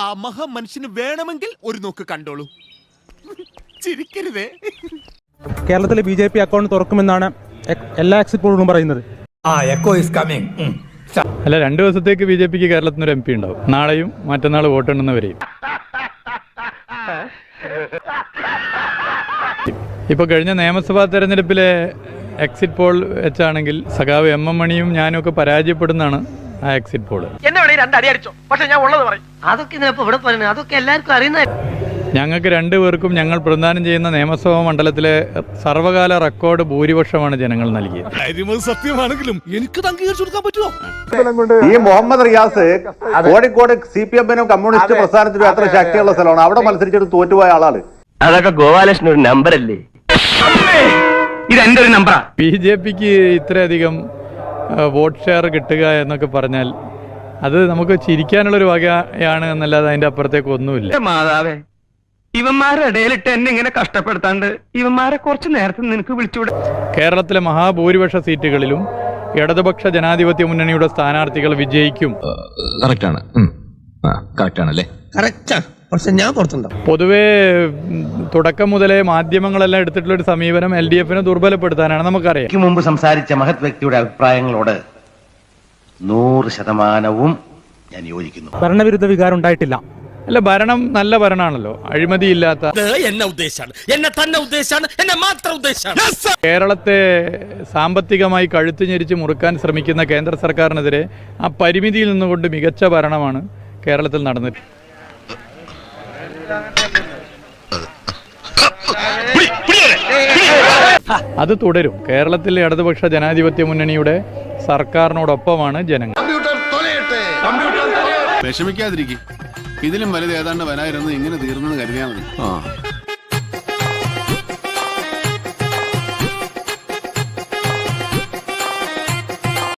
ആ മഹാമനുഷ്യന് വേണമെങ്കിൽ ഒരു നോക്ക് കണ്ടോളൂ. ചിരിക്കരുതേ. കേരളത്തിലെ BJP അക്കൗണ്ട് തുറക്കുമെന്നാണ് എല്ലാ എക്സിറ്റ് പോളുകളും പറയുന്നത്. അല്ല, 2 ദിവസത്തേക്ക് BJPക്ക് കേരളത്തിൽ ഒരു MP ഉണ്ടാവും. നാളെയും മറ്റന്നാൾ വോട്ടെണ്ണുന്നവരെയും. ഇപ്പൊ കഴിഞ്ഞ നിയമസഭാ തെരഞ്ഞെടുപ്പിലെ എക്സിറ്റ് പോൾ വെച്ചാണെങ്കിൽ സഖാവ് MM മണിയും ഞാനും ഒക്കെ പരാജയപ്പെടുന്നതാണ് ആ എക്സിറ്റ് പോള്. അതൊക്കെ എല്ലാവർക്കും അറിയുന്ന. ഞങ്ങൾക്ക് 2 പേർക്കും ഞങ്ങൾ പ്രതിദാനം ചെയ്യുന്ന നിയമസഭാ മണ്ഡലത്തിലെ സർവകാല റെക്കോർഡ് ഭൂരിപക്ഷമാണ് ജനങ്ങൾ നൽകിയത്. സത്യമാണെങ്കിലും എനിക്ക് അംഗീകരിച്ചു കൊടുക്കാൻ പറ്റുമോ? ഈ മുഹമ്മദ് റിയാസ് കോഴിക്കോട് CPM-നും കമ്മ്യൂണിസ്റ്റ് പ്രസ്ഥാനത്തിനും അത്ര ശക്തിയുള്ള സ്ഥലമാണ്. അവിടെ മത്സരിച്ചിട്ട് തോറ്റുപോയ ആളാണ്. അതൊക്കെ ഗോപാലകൃഷ്ണൻ ഒരു നമ്പറല്ലേ? ഇതെന്റെ ഒരു നമ്പറാ. BJPക്ക് ഇത്രയധികം വോട്ട് ഷെയർ കിട്ടുക എന്നൊക്കെ പറഞ്ഞാൽ അത് നമുക്ക് ചിരിക്കാനുള്ളൊരു വകയാണ് എന്നല്ലാതെ അതിന്റെ അപ്പുറത്തേക്ക് ഒന്നുമില്ല. മാതാവേ, ഇവന്മാരുടെ ഇടയിലിട്ട് എന്നെ ഇങ്ങനെ കഷ്ടപ്പെടുത്താണ്ട് ഇവന്മാരെ കുറച്ച് നേരത്തെ നിനക്ക് വിളിച്ചുകൂടെ? കേരളത്തിലെ മഹാഭൂരിപക്ഷ സീറ്റുകളിലും ഇടതുപക്ഷ ജനാധിപത്യ മുന്നണിയുടെ സ്ഥാനാർത്ഥികൾ വിജയിക്കും. പൊതുവേ തുടക്കം മുതലേ മാധ്യമങ്ങളെല്ലാം എടുത്തിട്ടുള്ള ഒരു സമീപനം LDF-നെ ദുർബലപ്പെടുത്താനാണ്. നമുക്കറിയാം. മുമ്പ് സംസാരിച്ച മഹത് വ്യക്തിയുടെ അഭിപ്രായങ്ങളോട് 100% ഞാൻ യോജിക്കുന്നു. ഭരണവിരുദ്ധ വികാരം ഉണ്ടായിട്ടില്ല. അല്ല, ഭരണം നല്ല ഭരണമാണല്ലോ, അഴിമതിയില്ലാത്ത. കേരളത്തെ സാമ്പത്തികമായി കഴുത്തു ഞെരിച്ച് മുറുക്കാൻ ശ്രമിക്കുന്ന കേന്ദ്ര സർക്കാരിനെതിരെ ആ പരിമിതിയിൽ നിന്നുകൊണ്ട് മികച്ച ഭരണമാണ് കേരളത്തിൽ നടന്നത്. അത് തുടരും. കേരളത്തിലെ ഇടതുപക്ഷ ജനാധിപത്യ മുന്നണിയുടെ സർക്കാരിനോടൊപ്പമാണ് ജനങ്ങൾ. വിഷമിക്കാതിരിക്കും. ഇതിലും വലുത് ഏതാണ്ട് വരായിരുന്നു. ഇങ്ങനെ തീർന്നെന്ന് കരുതിയാൽ മതി.